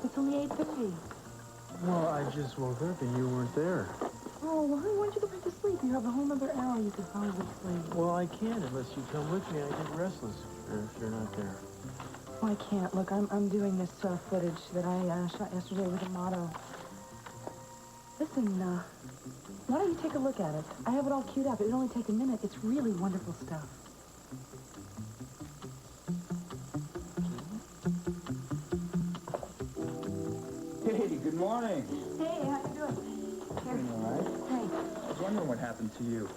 up. It's only 8:30. Well, I just woke up and you weren't there. Oh, well, honey, why don't you go back to sleep? You have a whole other hour you could probably sleep. Well, I can't unless you come with me. I get restless if you're not there. Well, I can't. Look, I'm doing this footage that I shot yesterday with a motto. Listen, why don't you take a look at it? I have it all queued up. It'll only take a minute. It's really wonderful stuff. Hey, good morning. Hey, how you doing? Doing all right? Hey. I was wondering what happened to you.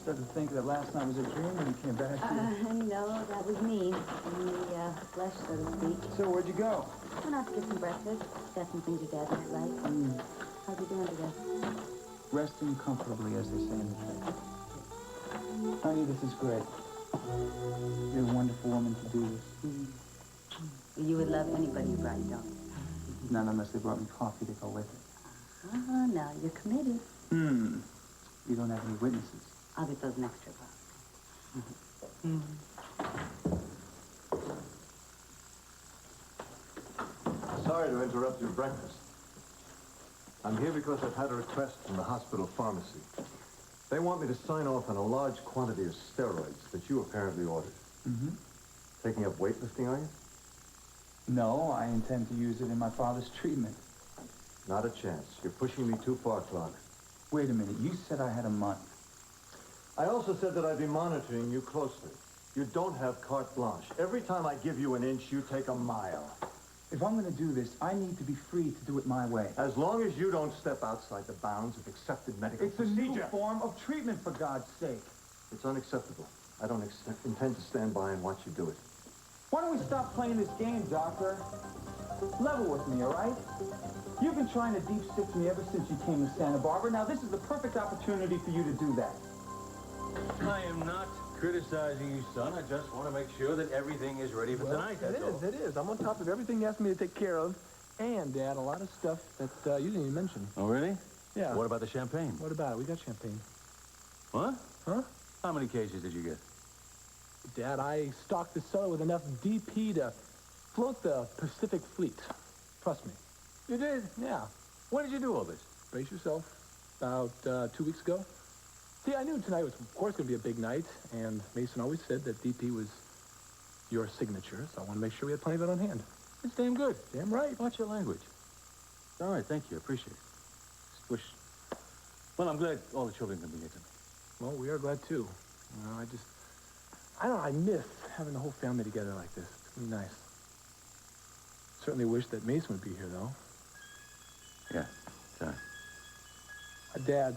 Started to think that last night was a dream when you came back here. No, that was me. In the flesh, so to speak. So, where'd you go? Went out to get some breakfast. Got some things your dad might like. How's he doing today? Resting comfortably, as they say in the trade. Honey, this is great. You're a wonderful woman to do this. You would love anybody who brought you down. Not unless they brought me coffee to go with it. Now you're committed. You don't have any witnesses. I'll get those next trip out. Sorry to interrupt your breakfast. I'm here because I've had a request from the hospital pharmacy. They want me to sign off on a large quantity of steroids that you apparently ordered. Taking up weightlifting, are you? No, I intend to use it in my father's treatment. Not a chance. You're pushing me too far, Clark. Wait a minute. You said I had a month. I also said that I'd be monitoring you closely. You don't have carte blanche. Every time I give you an inch, you take a mile. If I'm going to do this, I need to be free to do it my way. As long as you don't step outside the bounds of accepted medical It's a new form of treatment, for God's sake. It's unacceptable. I don't intend to stand by and watch you do it. Why don't we stop playing this game, Doctor? Level with me, all right? You've been trying to deep six me ever since you came to Santa Barbara. Now, this is the perfect opportunity for you to do that. I am not criticizing you, son. I just want to make sure that everything is ready for tonight, that's all. It is. I'm on top of everything you asked me to take care of. And, Dad, a lot of stuff that you didn't even mention. Oh, really? Yeah. What about the champagne? What about it? We got champagne. What? Huh? How many cases did you get? Dad, I stocked the cellar with enough DP to float the Pacific Fleet. Trust me. You did? Yeah. When did you do all this? Brace yourself. About 2 weeks ago. See, I knew tonight was, of course, going to be a big night, and Mason always said that DP was your signature, so I want to make sure we had plenty of it on hand. It's damn good. Damn right. Watch your language. All right, thank you. I appreciate it. Just wish... Well, I'm glad all the children can be here tonight. Well, we are glad, too. You know, I don't know, I miss having the whole family together like this. It's going to be nice. Certainly wish that Mason would be here, though. Yeah, sorry. Dad,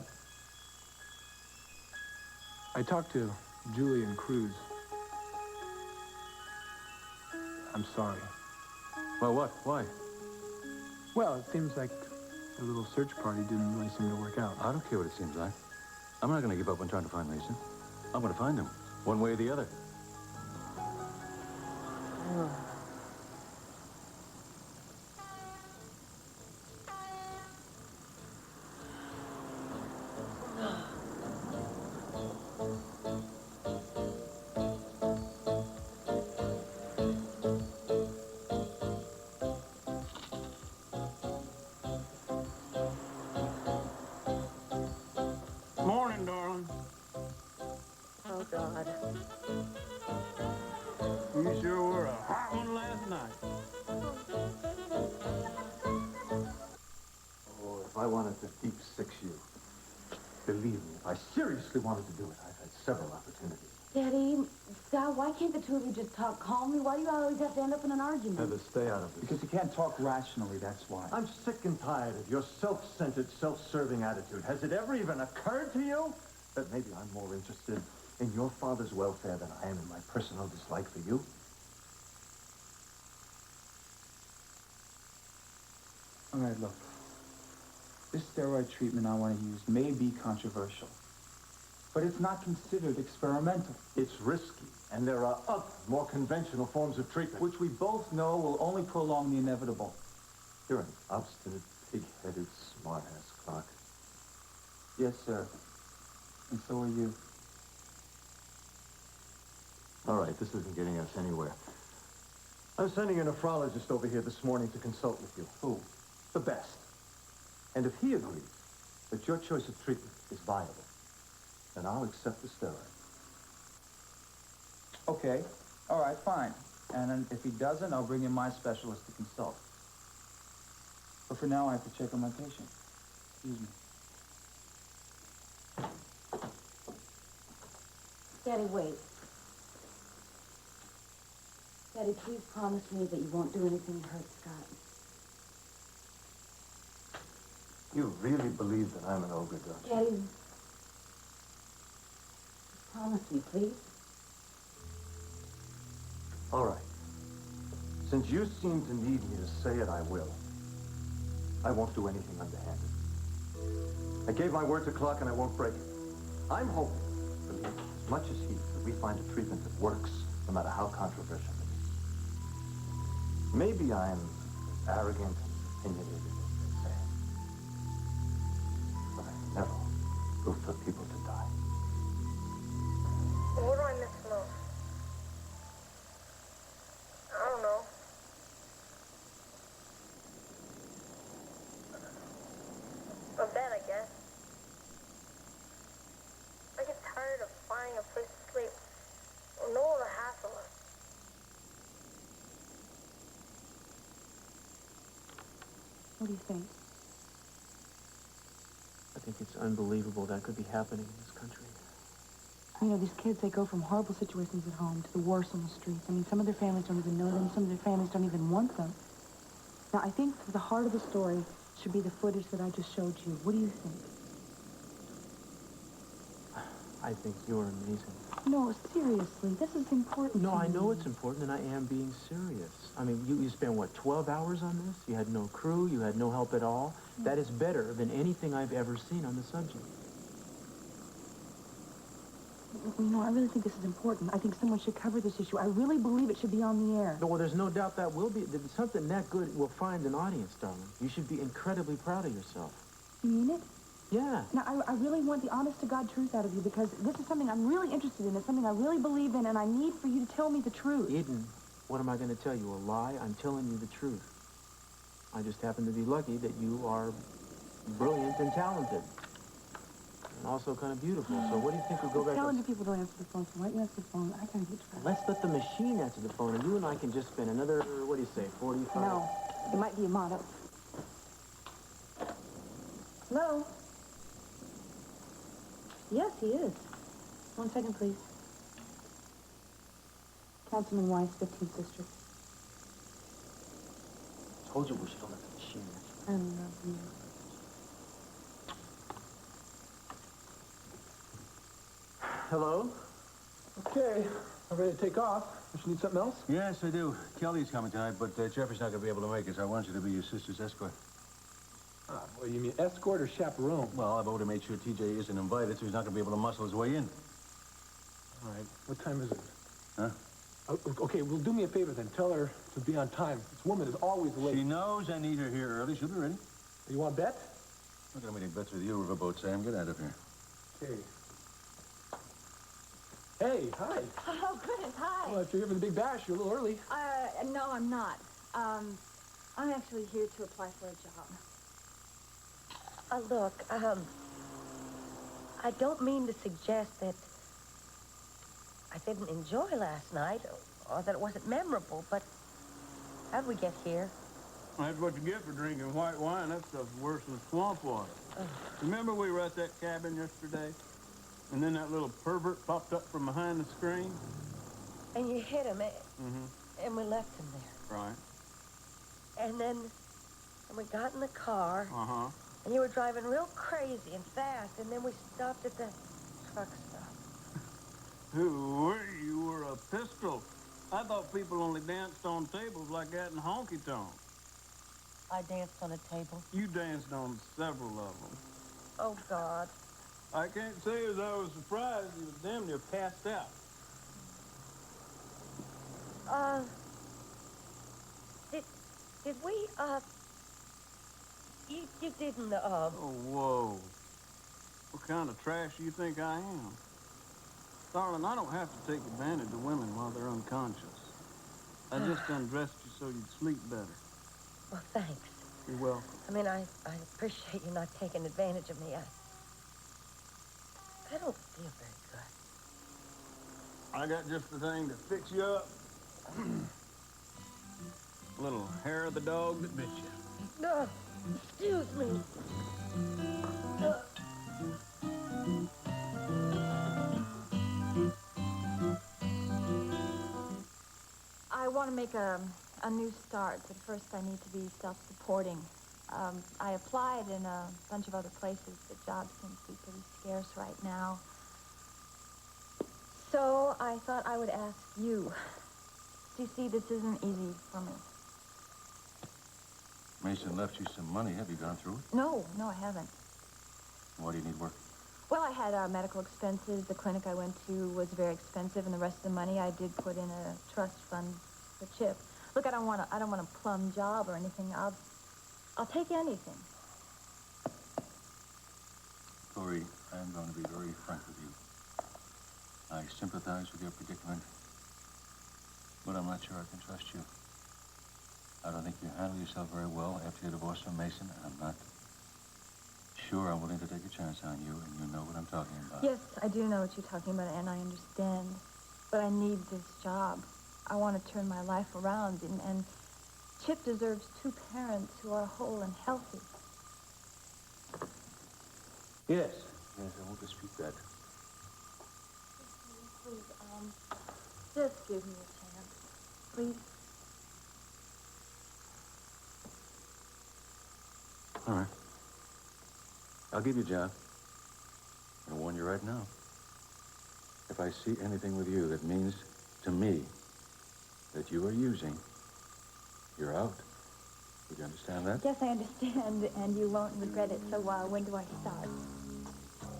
I talked to Julie and Cruz. I'm sorry. Well, what? Why? Well, it seems like the little search party didn't really seem to work out. I don't care what it seems like. I'm not going to give up on trying to find Mason. I'm going to find him, one way or the other. Morning, darling. Oh, God. You sure were a hot one last night. Oh, if I wanted to deep six you, believe me, if I seriously wanted to do it, I've had several opportunities. Daddy, Sal, why can't the two of you just talk calmly? Why do you always have to end up in an argument? Better stay out of this. Because you can't talk rationally, that's why. I'm sick and tired of your self-centered, self-serving attitude. Has it ever even occurred to you that maybe I'm more interested in your father's welfare than I am in my personal dislike for you? All right, look. This steroid treatment I want to use may be controversial, but it's not considered experimental. It's risky, and there are other, more conventional forms of treatment. Which we both know will only prolong the inevitable. You're an obstinate, pig-headed smartass, Clark. Yes, sir. And so are you. All right, this isn't getting us anywhere. I'm sending a nephrologist over here this morning to consult with you. Who? The best. And if he agrees that your choice of treatment is viable, then I'll accept the steroid. Okay. All right, fine. And then if he doesn't, I'll bring in my specialist to consult. But for now, I have to check on my patient. Excuse me. Daddy, wait. Daddy, please promise me that you won't do anything to hurt Scott. You really believe that I'm an ogre, don't you? Daddy, promise me, please. All right. Since you seem to need me to say it, I will. I won't do anything underhanded. I gave my word to Clark, and I won't break it. I'm hoping, believe me, as much as he, that we find a treatment that works, no matter how controversial it is. Maybe I'm arrogant and opinionated, as they say. But I never root for people to die. What do I miss most? I don't know. A bed, I guess. I get tired of finding a place to sleep. No one to hassle us. What do you think? I think it's unbelievable that could be happening in this country. You know, these kids, they go from horrible situations at home to the worst on the streets. I mean, some of their families don't even know them. Some of their families don't even want them. Now, I think the heart of the story should be the footage that I just showed you. What do you think? I think you're amazing. No, seriously, this is important No, to I know me. it's important, and I am being serious. I mean, you spent, what, 12 hours on this? You had no crew, you had no help at all? Yeah. That is better than anything I've ever seen on the subject. You know, I really think this is important. I think someone should cover this issue. I really believe it should be on the air. No, well, there's no doubt that will be. That something that good will find an audience, darling. You should be incredibly proud of yourself. You mean it? Yeah. Now, I really want the honest-to-God truth out of you because this is something I'm really interested in. It's something I really believe in, and I need for you to tell me the truth. Eden, what am I going to tell you? A lie? I'm telling you the truth. I just happen to be lucky that you are brilliant and talented. And also kind of beautiful. So what do you think we'll go back... Talented people don't answer the phone, so why don't you answer the phone? I gotta get to Let's let the machine answer the phone, and you and I can just spend another, what do you say, 45? No, it might be a motto. Hello? Yes, he is. 1 second, please. Councilman Weiss, 15th District. Told you we should have let the machine answer. I love you. Hello? Okay, I'm ready to take off. Does she need something else? Yes, I do. Kelly's coming tonight, but Jeffrey's not going to be able to make it, so I want you to be your sister's escort. Ah, well, you mean escort or chaperone? Well, I've already made sure TJ isn't invited, so he's not going to be able to muscle his way in. All right. What time is it? Huh? Okay, well, do me a favor then. Tell her to be on time. This woman is always late. She knows I need her here early. She'll be ready. You want to bet? I'm not going to make bets with you, Riverboat Sam. Get out of here. Okay. Hey, hi. Oh, goodness, hi. Well, if you're here for the big bash, you're a little early. No, I'm not. I'm actually here to apply for a job. Look, I don't mean to suggest that I didn't enjoy last night or that it wasn't memorable, but how'd we get here? That's what you get for drinking white wine. That stuff's worse than swamp water. Remember we were at that cabin yesterday? And then that little pervert popped up from behind the screen? And you hit him, and we left him there. Right. And then we got in the car, Uh-huh. and you were driving real crazy and fast, and then we stopped at the truck stop. You were a pistol. I thought people only danced on tables like that in honky-tonk. I danced on a table. You danced on several of them. Oh, God. I can't say as I was surprised. You was damn near passed out. Did we, you didn't, Oh, whoa. What kind of trash you think I am? Darling, I don't have to take advantage of women while they're unconscious. I just undressed you so you'd sleep better. Well, thanks. You're welcome. I mean, I appreciate you not taking advantage of me. I don't feel very good. I got just the thing to fix you up. Little hair of the dog that bit you. No, excuse me. I want to make a new start, but first I need to be self-supporting. I applied in a bunch of other places, but jobs seem to be pretty scarce right now. So I thought I would ask you. СиСи, this isn't easy for me. Mason left you some money. Have you gone through it? No, I haven't. Why do you need work? Well, I had medical expenses. The clinic I went to was very expensive, and the rest of the money I did put in a trust fund for Chip. Look, I don't want a plum job or anything. I'll take anything. Tori, I'm going to be very frank with you. I sympathize with your predicament, but I'm not sure I can trust you. I don't think you handle yourself very well after your divorce from Mason, and I'm not sure I'm willing to take a chance on you, and you know what I'm talking about. Yes, I do know what you're talking about, and I understand. But I need this job. I want to turn my life around, and Chip deserves two parents who are whole and healthy. Yes, I won't dispute that. Please, just give me a chance. Please. All right. I'll give you a job. I'll warn you right now. If I see anything with you that means to me that you are using, you're out. Would you understand that? Yes, I understand, and you won't regret it. So when do I start?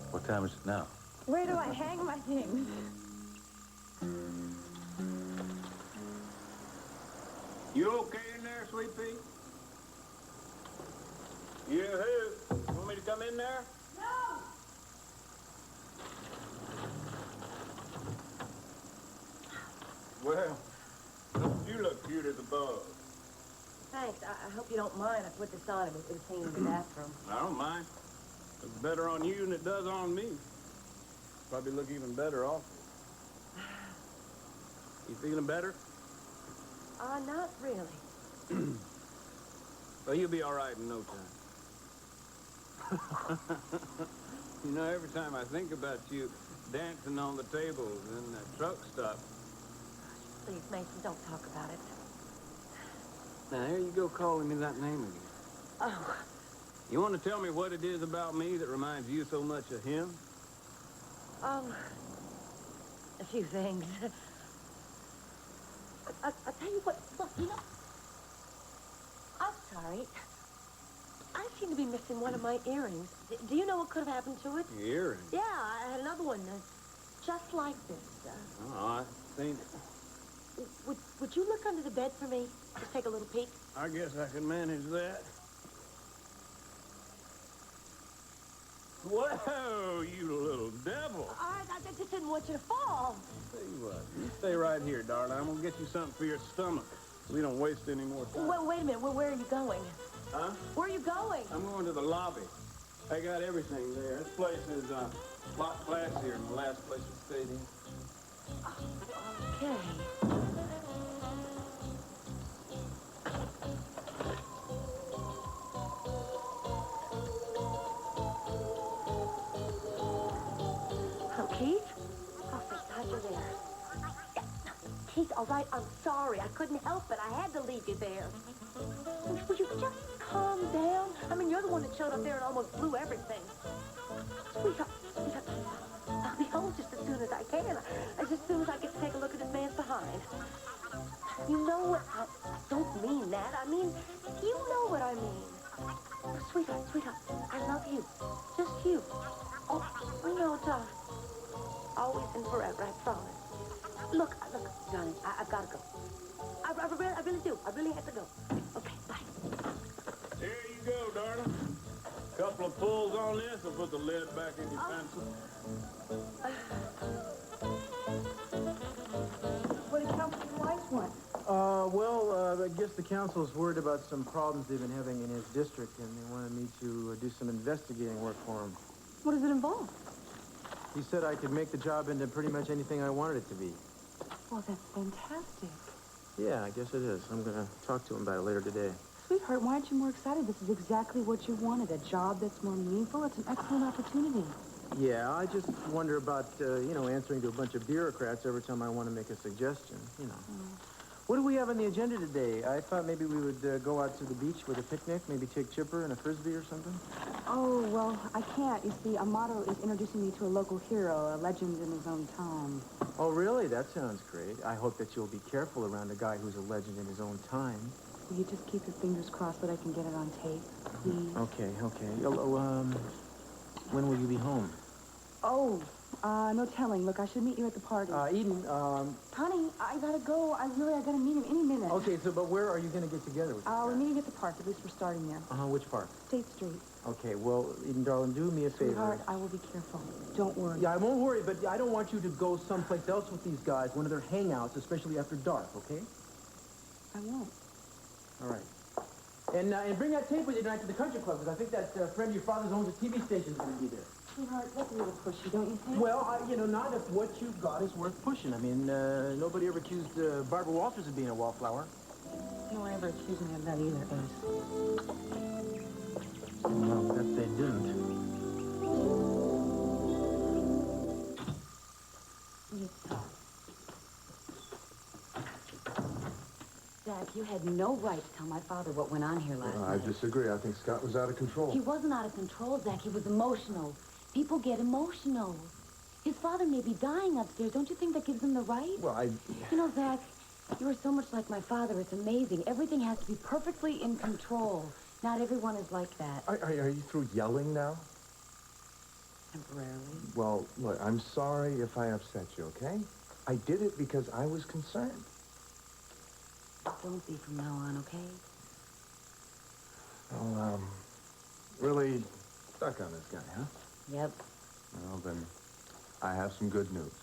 What time is it now? Where do I hang my things? You okay in there, Sweet Pea? You who? Want me to come in there? No! Well, you look cute as a bug. Thanks. I hope you don't mind. I put this on. It was clean in the bathroom. I don't mind. Looks better on you than it does on me. Probably look even better off. You feeling better? Not really. Well, you'll be all right in no time. You know, every time I think about you dancing on the tables in that truck stop. Please, Mason, don't talk about it. Now, here you go calling me that name again. Oh. You want to tell me what it is about me that reminds you so much of him? A few things. I'll tell you what, look, you know, I'm sorry. I seem to be missing one of my earrings. Do you know what could have happened to it? Earring? Yeah, I had another one just like this. Oh, I think... Would you look under the bed for me? Just take a little peek. I guess I can manage that. Whoa, you little devil. I just didn't want you to fall. Tell you what, you stay right here, darling. I'm gonna get you something for your stomach. We don't waste any more time. Well, wait a minute. Where are you going? Huh? Where are you going? I'm going to the lobby. I got everything there. This place is a lot classier than the last place we stayed in. Okay. Keith? Oh, thank God you're there. Yeah. Keith, all right, I'm sorry. I couldn't help it. I had to leave you there. Will you just calm down? I mean, you're the one that showed up there and almost blew everything. Sweetheart, I'll be home just as soon as I can. As soon as I get to take a look at this man's behind. You know what? I don't mean that. I mean, you know what I mean. Oh, sweetheart, I love you. Just you. Oh, you know, darling. Always and forever, I promise. Look, darling, I've got to go. I really do. I really have to go. Okay, bye. There you go, darling. Couple of pulls on this and put the lid back in your pencil. What did Company Wise want? I guess the council's worried about some problems they've been having in his district, and they wanted me to do some investigating work for him. What does it involve? He said I could make the job into pretty much anything I wanted it to be. Well, that's fantastic. Yeah, I guess it is. I'm going to talk to him about it later today. Sweetheart, why aren't you more excited? This is exactly what you wanted, a job that's more meaningful. It's an excellent opportunity. Yeah, I just wonder about, you know, answering to a bunch of bureaucrats every time I want to make a suggestion, you know. What do we have on the agenda today? I thought maybe we would go out to the beach with a picnic, maybe take Chipper and a Frisbee or something. Oh, well, I can't. You see, Amato is introducing me to a local hero, a legend in his own time. Oh, really? That sounds great. I hope that you'll be careful around a guy who's a legend in his own time. Will you just keep your fingers crossed that I can get it on tape, please? Okay, okay. When will you be home? Oh, no telling. Look, I should meet you at the party. Eden, Honey, I gotta go. I gotta meet him any minute. Okay, so, but where are you going to get together with we're meeting at the park. At least we're starting there. Which park? State Street. Okay, well, Eden, darling, do me a favor. Sweetheart, I will be careful. Don't worry. Yeah, I won't worry, but I don't want you to go someplace else with these guys, one of their hangouts, especially after dark, okay? I won't. All right. And bring that tape with you tonight to the country club, because I think that friend of your father's owns a TV station is going to be there. Sweetheart, that's a little pushy, don't you think? Well, you know, not if what you've got is worth pushing. I mean, nobody ever accused Barbara Walters of being a wallflower. No one ever accused me of that either, Ace. Well, that they didn't. Zach, you had no right to tell my father what went on here last I night. disagree. I think Scott was out of control. He wasn't out of control, Zach. He was emotional. People get emotional. His father may be dying upstairs. Don't you think that gives him the right? Well, You know, Zach, you are so much like my father. It's amazing. Everything has to be perfectly in control. Not everyone is like that. Are you through yelling now? Temporarily. Well, look, I'm sorry if I upset you, okay? I did it because I was concerned. Don't be from now on, okay? Well, really stuck on this guy, huh? Yep. Well, then, I have some good news.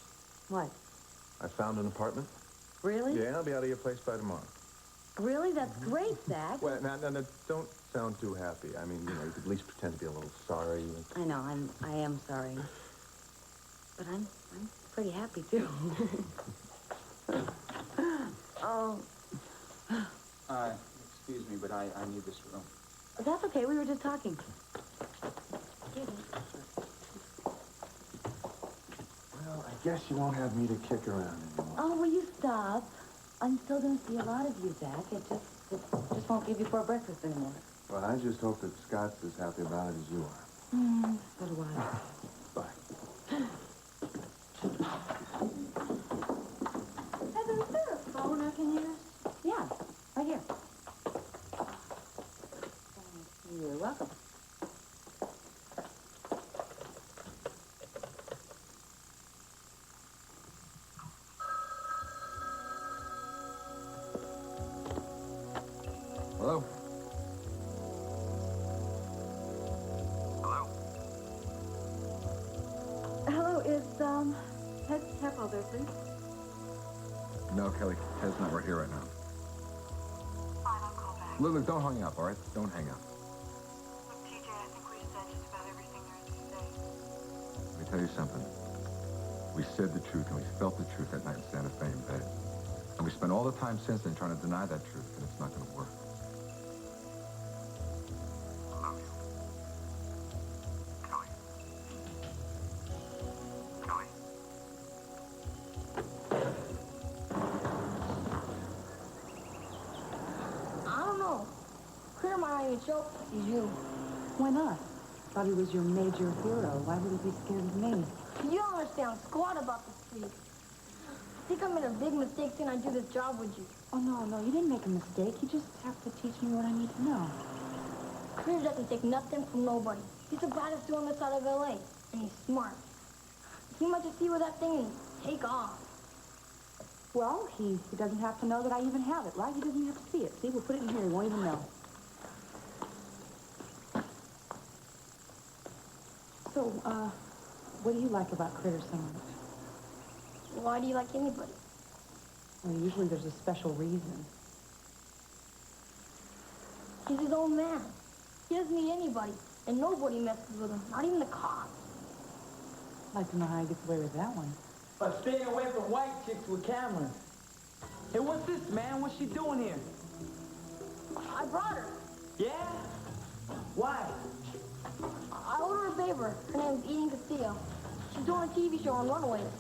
What? I found an apartment. Really? Yeah, I'll be out of your place by tomorrow. Really? That's great, Zach. Well, now, don't sound too happy. I mean, you know, you could at least pretend to be a little sorry. I know, I am sorry. But I'm pretty happy, too. Oh. Excuse me, but I need this room. That's okay. We were just talking. Well, I guess you won't have me to kick around anymore. Oh, will you stop? I'm still going to see a lot of you, Zach. It just won't give you for breakfast anymore. Well, I just hope that Scott's as happy about it as you are. So do I. Bye. Heather, is there a phone I can use? Yeah, right here. You're welcome. Hello? Hello, is, Heckle there, please? No, Kelly. Ted's not right here right now. Fine, I'll call back. Look, don't hang up, all right? Don't hang up. Look, TJ, I think we said just about everything there is to say. Let me tell you something. We said the truth, and we felt the truth that night in Santa Fe in bed. And we spent all the time since then trying to deny that truth, and it's not going to work. I love you. Kelly. Kelly. I don't know. Critter might not even show up to see you. Why not? Thought he was your major hero. Why would he be scared of me? You don't understand squat about this freak. I think I made a big mistake saying I'd do this job with you. Oh, no, you didn't make a mistake. You just have to teach me what I need to know. Critter doesn't take nothing from nobody. He's the brightest dude on this side of L.A., and he's smart. He might just see with that thing and take off. Well, he doesn't have to know that I even have it, right? He doesn't have to see it. See, we'll put it in here. He won't even know. So, what do you like about Critter so much? Why do you like anybody? Well, usually there's a special reason. He's his own man. He doesn't need anybody, and nobody messes with him, not even the cops. I'd like to know how he gets away with that one. But staying away from white chicks with cameras. Hey, what's this, man? What's she doing here? I brought her. Yeah? Why? I owed her a favor. Her name's Edен Castillo. She's doing a TV show on Runaways.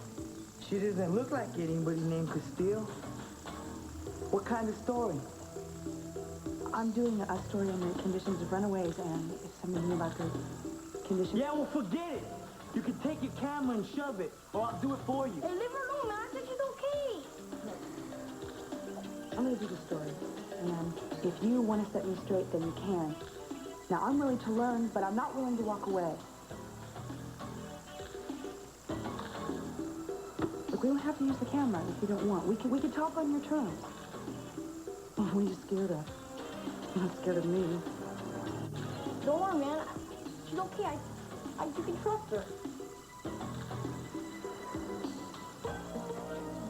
She doesn't look like anybody named Castillo. What kind of story? I'm doing a story on the conditions of runaways, and if somebody knew about the conditions... Yeah, well, forget it. You can take your camera and shove it, or I'll do it for you. Hey, leave her alone, man. I said she's okay. I'm going to do the story, and if you want to set me straight, then you can. Now, I'm willing to learn, but I'm not willing to walk away. Look, we don't have to use the camera if you don't want. We can talk on your terms. What are you scared of? You're not scared of me. Don't worry, man. She's okay. You can trust her.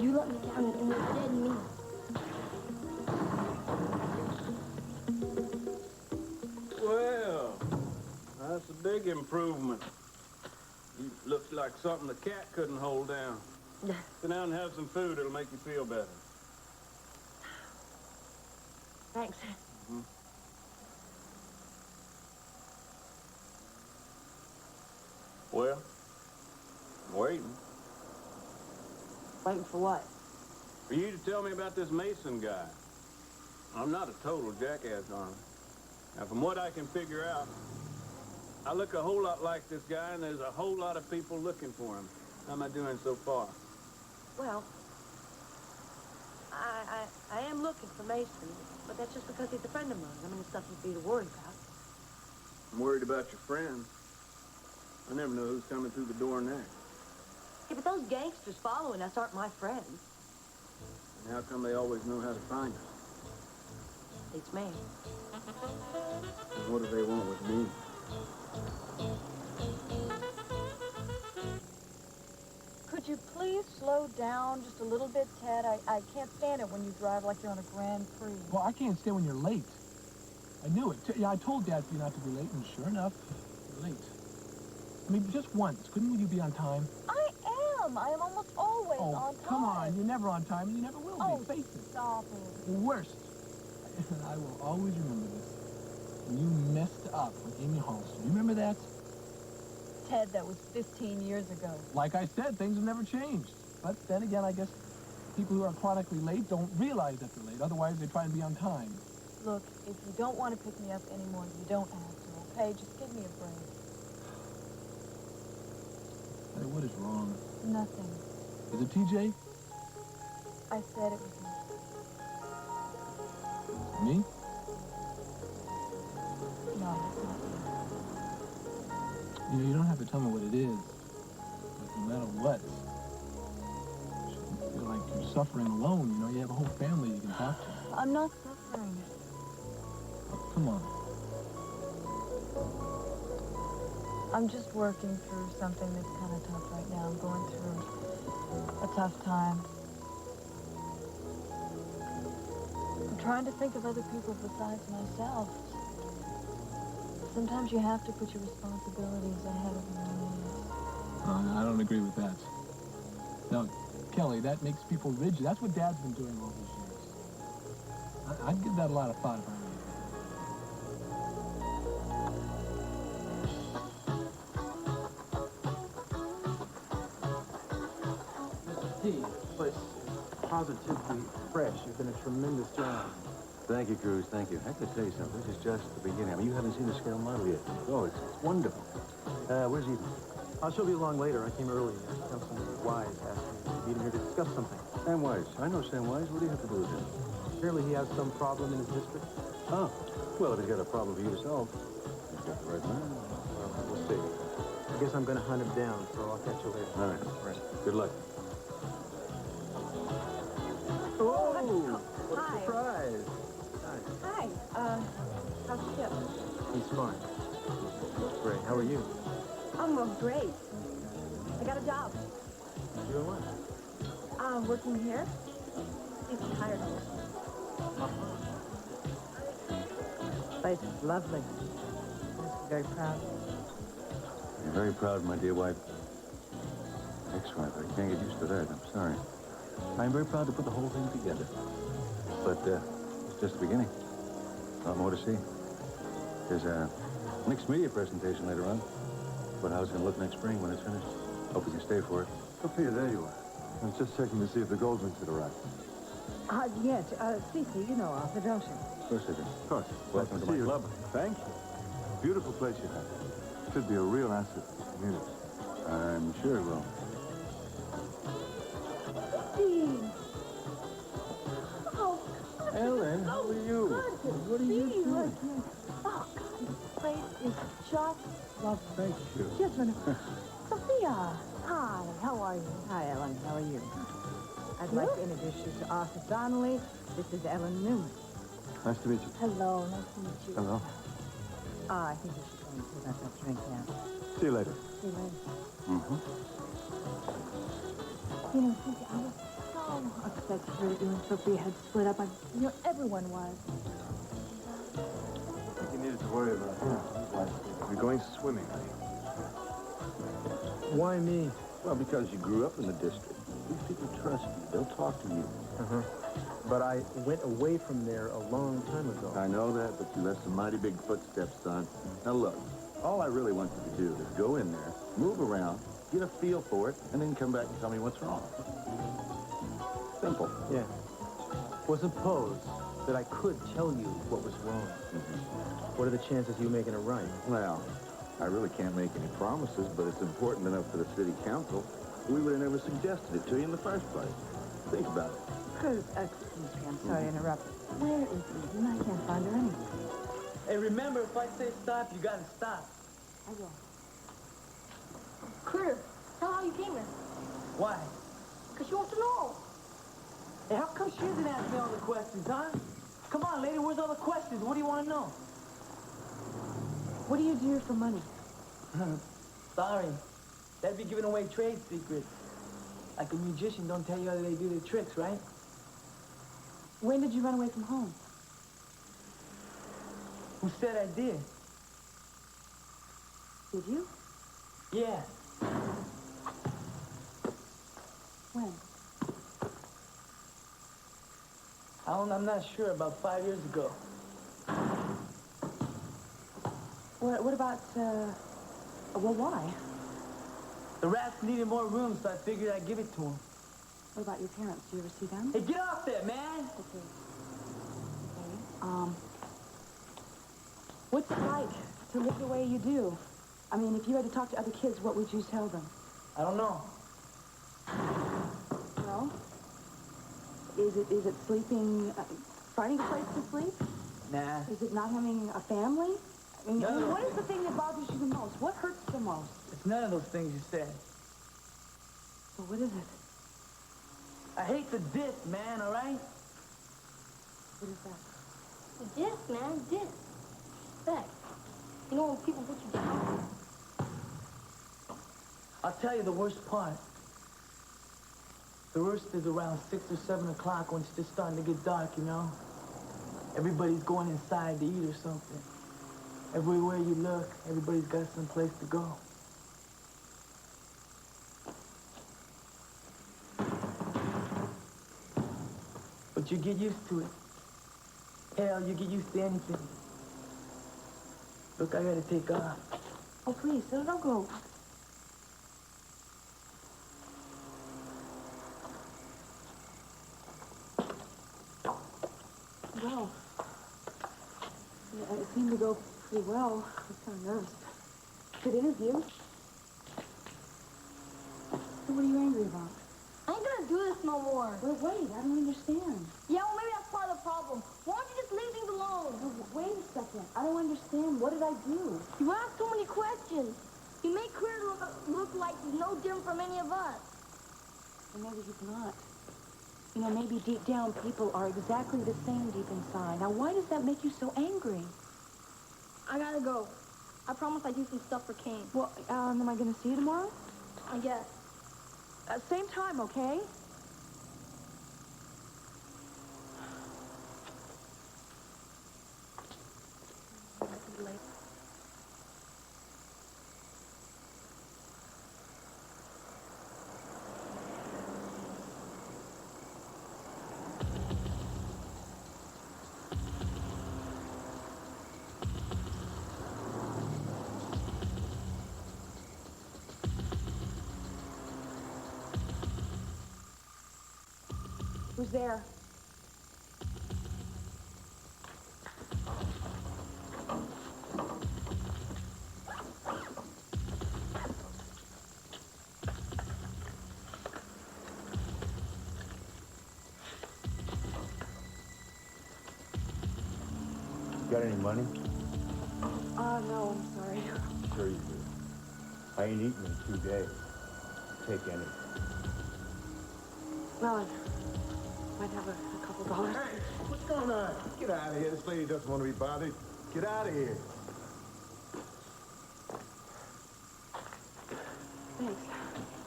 You let me down and you're dead meat. Well, that's a big improvement. It looks like something the cat couldn't hold down. Sit down and have some food. It'll make you feel better. Thanks. Mm-hmm. Well, I'm waiting. Waiting for what? For you to tell me about this Mason guy. I'm not a total jackass, darling. Now, from what I can figure out, I look a whole lot like this guy, and there's a whole lot of people looking for him. How am I doing so far? Well, I am looking for Mason, but that's just because he's a friend of mine. I mean, it's nothing for you to worry about. I'm worried about your friends. I never know who's coming through the door next. Yeah, but those gangsters following us aren't my friends. And how come they always know how to find us? It's me. And what do they want with me? Could you please slow down just a little bit, Ted? I can't stand it when you drive like you're on a Grand Prix. Well, I can't stand when you're late. I knew it. Yeah, I told Dad for you not to be late, and sure enough, you're late. I mean, just once. Couldn't you be on time? I am. I am almost always on time. Oh, come on. You're never on time, and you never will be. Face it. Stop it. The worst. And I will always remember this. When you messed up with Amy Halston. You remember that? Ted, that was 15 years ago. Like I said, things have never changed. But then again, I guess people who are chronically late don't realize that they're late. Otherwise, they try and be on time. Look, if you don't want to pick me up anymore, you don't have to, okay? Just give me a break. Hey, what is wrong? Nothing. Is it TJ? I said it was me. Me? No, it's not you. You know, you don't have to tell me what it is. But no matter what, you shouldn't feel like you're suffering alone. You know, you have a whole family you can talk to. I'm not suffering. Oh, come on. I'm just working through something that's kind of tough right now. I'm going through a tough time. I'm trying to think of other people besides myself. Sometimes you have to put your responsibilities ahead of your needs. I don't agree with that. No, Kelly, that makes people rigid. That's what Dad's been doing all these years. I'd give that a lot of thought if I were you. This place is positively fresh. You've done a tremendous job. Thank you, Cruz. Thank you. I have to tell you something. This is just the beginning. I mean, you haven't seen the scale model yet. Oh, it's wonderful. Where's Eden? She'll be along later. I came early. Councilman Wise asked me to meet him here to discuss something. Sam Wise. I know Sam Wise. What do you have to do with him? Apparently he has some problem in his district. Oh. Well, if he's got a problem for you to solve, he's got the right man. Well, we'll see. I guess I'm going to hunt him down, so I'll catch you later. All right. Good luck. Oh! What a Hi. surprise. Hi. How's the ship? He's fine. Great. How are you? I'm great. I got a job. Doing what? Working here. He's hired me. By lovely. You must be very proud. I'm very proud, my dear wife. Ex-wife, I can't get used to that. I'm sorry. I'm very proud to put the whole thing together. But it's just the beginning. A lot more to see. There's a mixed media presentation later on. What how it's going to look next spring when it's finished. Hope we can stay for it. Sophia, there you are. I was just checking to see if the Goldmans had arrived. Yes, СиСи, you know Arthur, don't you? Of course I do. Of course. Welcome to my club. Thank you. Beautiful place you have. Should be a real asset to the community. I'm sure it will. Dean. Oh, Ellen, how are you? What are you doing? Oh, God, this place is just Well, thank you. just wonderful. Sophia, hi, how are you? Hi, Ellen. How are you? I'd like to introduce you to Arthur Donnelly. This is Ellen Newman. Nice to meet you. Hello, nice to meet you. Hello. I think we should go and see about that drink now. See you later. See you later. Mm-hmm. You know, Cynthia, I was so upset to hear that you and Sophia had split up. Everyone was. I think you needed to worry about him. You're going swimming, honey. Why me? Well, because you grew up in the district. These people trust you. They'll talk to you. Uh-huh. But I went away from there a long time ago. I know that, but you left some mighty big footsteps, son. Now, look, all I really want you to do is go in there, move around, get a feel for it, and then come back and tell me what's wrong. Simple. Yeah. Well, suppose that I could tell you what was wrong. What are the chances of you making it right? Well, I really can't make any promises, but it's important enough for the city council. We would have never suggested it to you in the first place. Think about it. Excuse me, I'm sorry to interrupt. Where is Eden? I can't find her anywhere. Hey, remember, if I say stop, you gotta stop. I will. Critter, tell her how you came here. Why? Because she wants to know. Hey, how come she doesn't ask me all the questions, huh? Come on, lady, where's all the questions? What do you want to know? What do you do for money? Sorry. That'd be giving away trade secrets. Like a magician don't tell you how they do their tricks, right? When did you run away from home? Who said I did? Did you? Yeah. When? I'm not sure, about 5 years ago. What about, well, why? The rats needed more room, so I figured I'd give it to them. What about your parents? Do you ever see them? Hey, get off there, man! Okay. What's it like to live the way you do? I mean, if you had to talk to other kids, what would you tell them? I don't know. Well, is it sleeping, finding a place to sleep? Nah. Is it not having a family? I mean, No. what is the thing that bothers you the most? What hurts the most? It's none of those things you said. So what is it? I hate the diss, man, all right? What is that? Diss, man, diss. Respect. You know when people put you down? I'll tell you the worst part. The worst is around 6 or 7 o'clock when it's just starting to get dark, you know? Everybody's going inside to eat or something. Everywhere you look, everybody's got some place to go. But you get used to it. Hell, you get used to anything. Look, I gotta take off. Oh, please, don't go. Well, it seemed to go pretty well. I was kind of nervous. Good interview. So what are you angry about? I ain't gonna do this no more. Well, wait, I don't understand. Yeah, well, maybe that's part of the problem. Why don't you just leave things alone? No, wait a second. I don't understand. What did I do? You ask too many questions. You make Critter look like he's no different from any of us. Well, maybe he's not. You know, maybe deep down people are exactly the same deep inside. Now, why does that make you so angry? I gotta go. I promise I do some stuff for Kane. Well, am I going to see you tomorrow? I guess. Same time, okay? Who's there? Got any money? No, I'm sorry. Sure you do. I ain't eaten in 2 days. Take any. Well, I might have a couple dollars. Hey, what's going on? Get out of here. This lady doesn't want to be bothered. Get out of here. Thanks.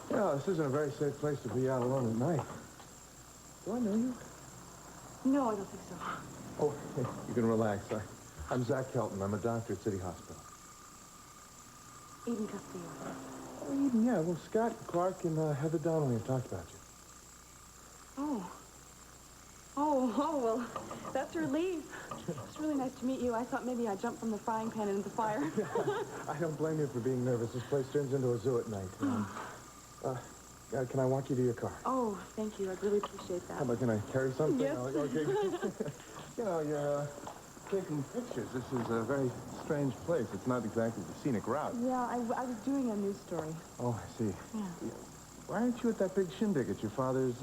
Well, this isn't a very safe place to be out alone at night. Do I know you? No, I don't think so. Oh, hey, you can relax. I'm Zach Kelton. I'm a doctor at City Hospital. Eden Castillo. Oh, Eden, yeah. Well, Scott, Clark, and Heather Donnelly have talked about you. Oh, well, that's a relief. It's really nice to meet you. I thought maybe I jumped from the frying pan into the fire. I don't blame you for being nervous. This place turns into a zoo at night. Can I walk you to your car? Oh, thank you. I'd really appreciate that. How about, can I carry something? Yes. Okay. You know, you're taking pictures. This is a very strange place. It's not exactly the scenic route. Yeah, I was doing a news story. Oh, I see. Yeah. Why aren't you at that big shindig at your father's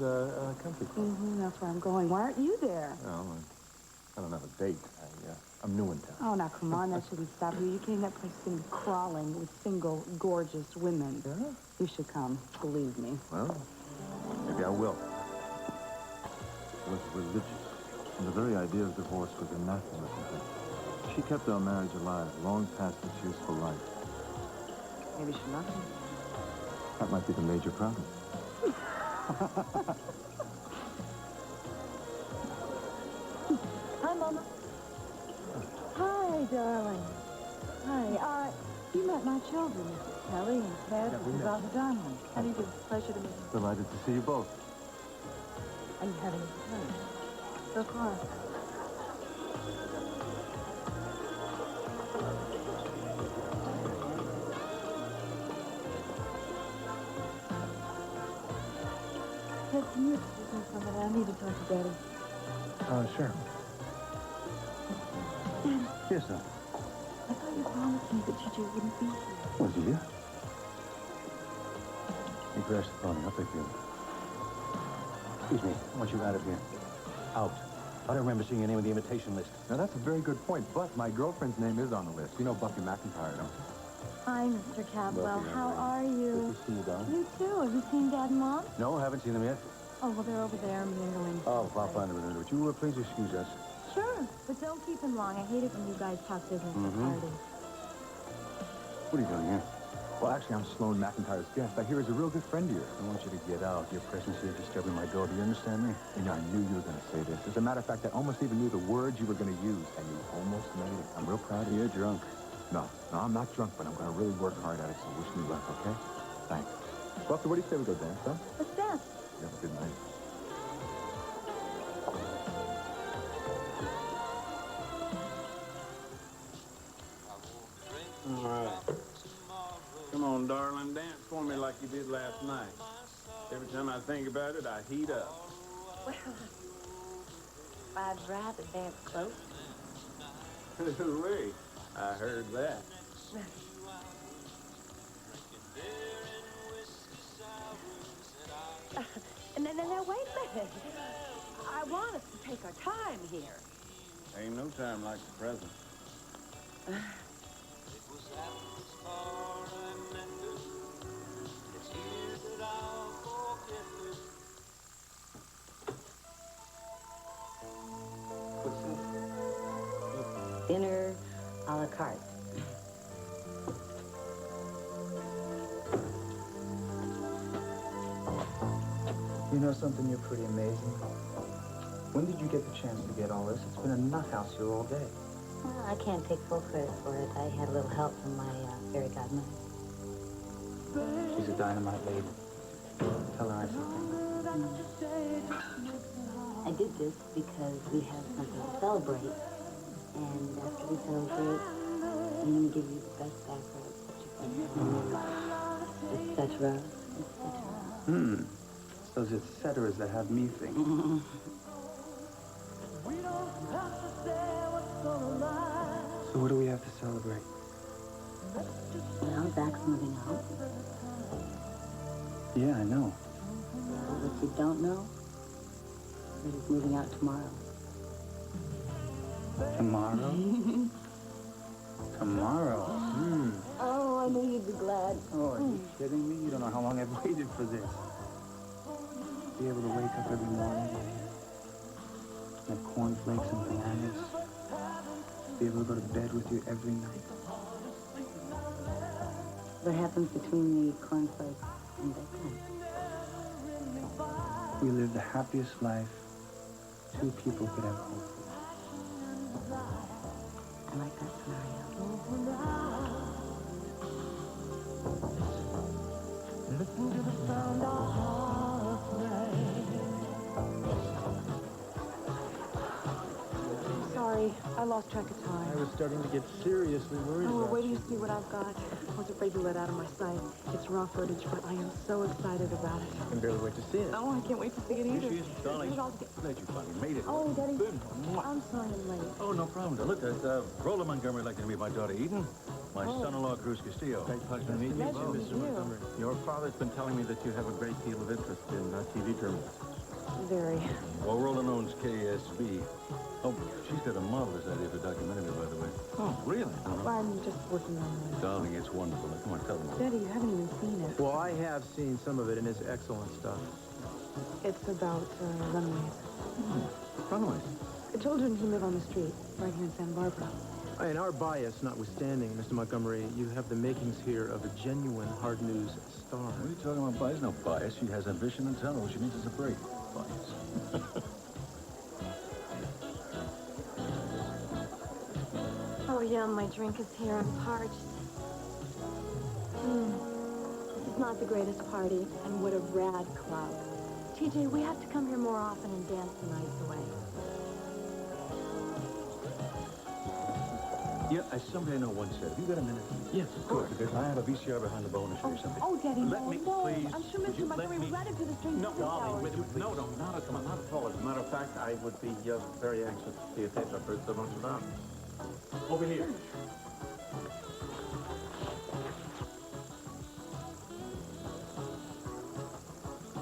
country club? That's where I'm going. Why aren't you there? Well, I don't have a date. I'm new in town. Oh, now, come on. That shouldn't stop you. You came to that place sitting crawling with single, gorgeous women. Yeah? You should come. Believe me. Well, maybe I will. She was religious, and the very idea of divorce was anathema to her. She kept our marriage alive long past its useful life. Maybe she loves you. That might be the major problem. Hi, Mama. Hi, darling. Hi. You met my children, Mrs. Kelly and Ted and Mrs. Donnelly. How do you do? Pleasure to meet you. Delighted to see you both. Are you having fun? So far. Ted, can you excuse me for a minute? I need to talk to Daddy. Sure. Daddy, Yes, sir. I thought you promised me that TJ wouldn't be here. Was he here? You crashed the pony. I'll take care of it. Excuse me. I want you out of here. Out. I don't remember seeing your name on the invitation list. Now, that's a very good point, but my girlfriend's name is on the list. You know Buffy McIntyre, don't you? Hi, Mr. Capwell. Buffy, How are you? Good to see you, darling. You too. Have you seen Dad and Mom? No, I haven't seen them yet. Oh, well, they're over there mingling. Oh, I'll find them in a minute. Would you please excuse us? Sure, but don't keep him long. I hate it when you guys talk business at parties. What are you doing here? Well, actually, I'm Sloane McIntyre's guest. I hear he's a real good friend of yours. I want you to get out. Your presence here is disturbing my daughter. You understand me? You know, I knew you were going to say this. As a matter of fact, I almost even knew the words you were going to use, and you almost made it. I'm real proud of you. You're drunk. No, I'm not drunk, but I'm going to really work hard at it, so wish me luck, okay? Thanks. Buffy, what do you say we go dance, huh? Let's dance. You have a good night. All right. Come on, darling. Dance for me like you did last night. Every time I think about it, I heat up. Well, I'd rather dance close. Hooray. I heard that. Now, wait a minute. I want us to take our time here. Ain't no time like the present. What's this? Dinner a la carte. You know something? You're pretty amazing. When did you get the chance to get all this? It's been a nut house here all day. Well, I can't take full credit for it. I had a little help from my fairy godmother. She's a dynamite lady. Tell her I said I did this because we have something to celebrate. And after we celebrate, I'm going to give you the best back rubs that you can have. It's such rubs. It's such rubs. those etceteras that have me thinking. So what do we have to celebrate? Well, Zach's moving out. Yeah, I know. What you don't know is he's moving out tomorrow. Tomorrow? Tomorrow? Oh, I knew you'd be glad. Oh, are you kidding me? You don't know how long I've waited for this. Be able to wake up every morning, have cornflakes and bananas. Be able to go to bed with you every night. What happens between the cornflakes and bedtime? We live the happiest life two people could ever hope for. I like that scenario. Listen to the sound of hearts rain. Sorry, I lost track of time. I was starting to get seriously worried Oh, about wait till you see what I've got. I was afraid to let out of my sight. It's raw footage, but I am so excited about it. I can barely wait to see it. Oh, I can't wait to see it either. Here she is, darling. Put it all together. Glad you finally made it. Oh, Daddy, Good. I'm sorry I'm late. Oh, no problem. Look, Roland Montgomery would like to meet my daughter, Eden. My son-in-law, Cruz Castillo. Great pleasure to meet you, Mr. Montgomery. Your father's been telling me that you have a great deal of interest in TV journalism. Very. Well, Roland owns KSB. Oh, she's got a marvelous idea for a documentary, by the way. Oh, really? I'm just working on it. Darling, it's wonderful. Now, come on, tell them. Daddy, you haven't even seen it. Well, I have seen some of it, and it's excellent stuff. It's about runaways. Runaways? Children who live on the street, right here in Santa Barbara. And our bias notwithstanding, Mr. Montgomery, you have the makings here of a genuine hard news star. What are you talking about bias? No bias. She has ambition and talent. What she needs is a break. Bias. Oh, yeah, my drink is here. I'm parched. This is not the greatest party, and what a rad club. TJ, we have to come here more often and dance the nights away. Yeah, somebody I know once said, have you got a minute? Yes, of course. Because I have a VCR behind the bowl and show you something. Oh, Daddy, Let me, no. please. I'm sure Mr. Montgomery will let him to the street. No, darling, no, not at all. As a matter of fact, I would be very anxious to see a tape I've heard so much about. Over here.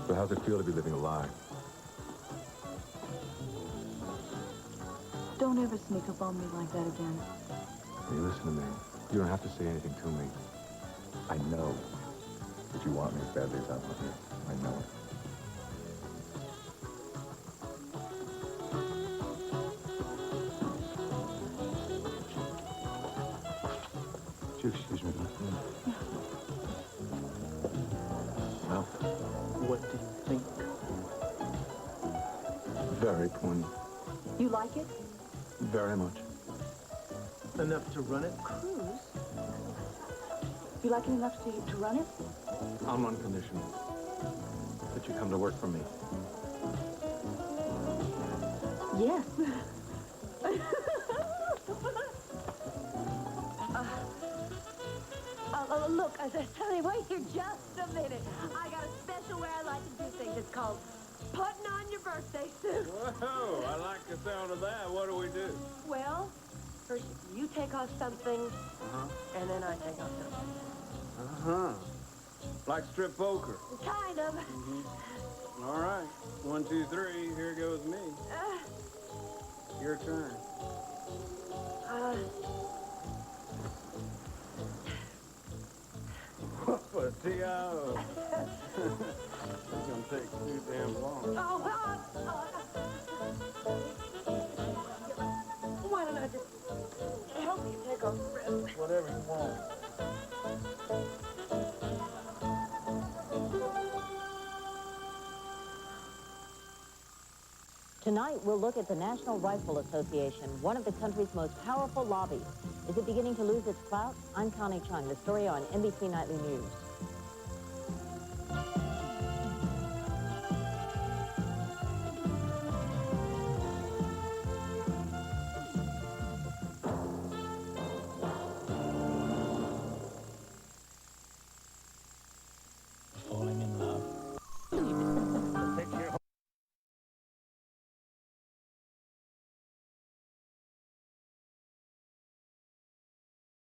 So how's it feel to be living a lie? Don't ever sneak up on me like that again. Hey, listen to me. You don't have to say anything to me. I know that you want me as badly as I want you. I know it. Excuse me. Well, What do you think? very poignant. You like it? Very much. Enough to run it? Cruz? You like it enough to run it? On one condition. That you come to work for me. Yes. Look, Sonny, wait here just a minute. I got a special way I like to do things. It's called putting on your birthday suit. Whoa, I like the sound of that. What do we do? Well, first you take off something, and then I take off something. Uh-huh. Like strip poker. Kind of. All right. 1, 2, 3. Here goes me. Your turn. T.O. It's gonna take too damn long. Why don't I just help you take off the rest? Whatever you want. Tonight, we'll look at the National Rifle Association, one of the country's most powerful lobbies. Is it beginning to lose its clout? I'm Connie Chung. The story on NBC Nightly News.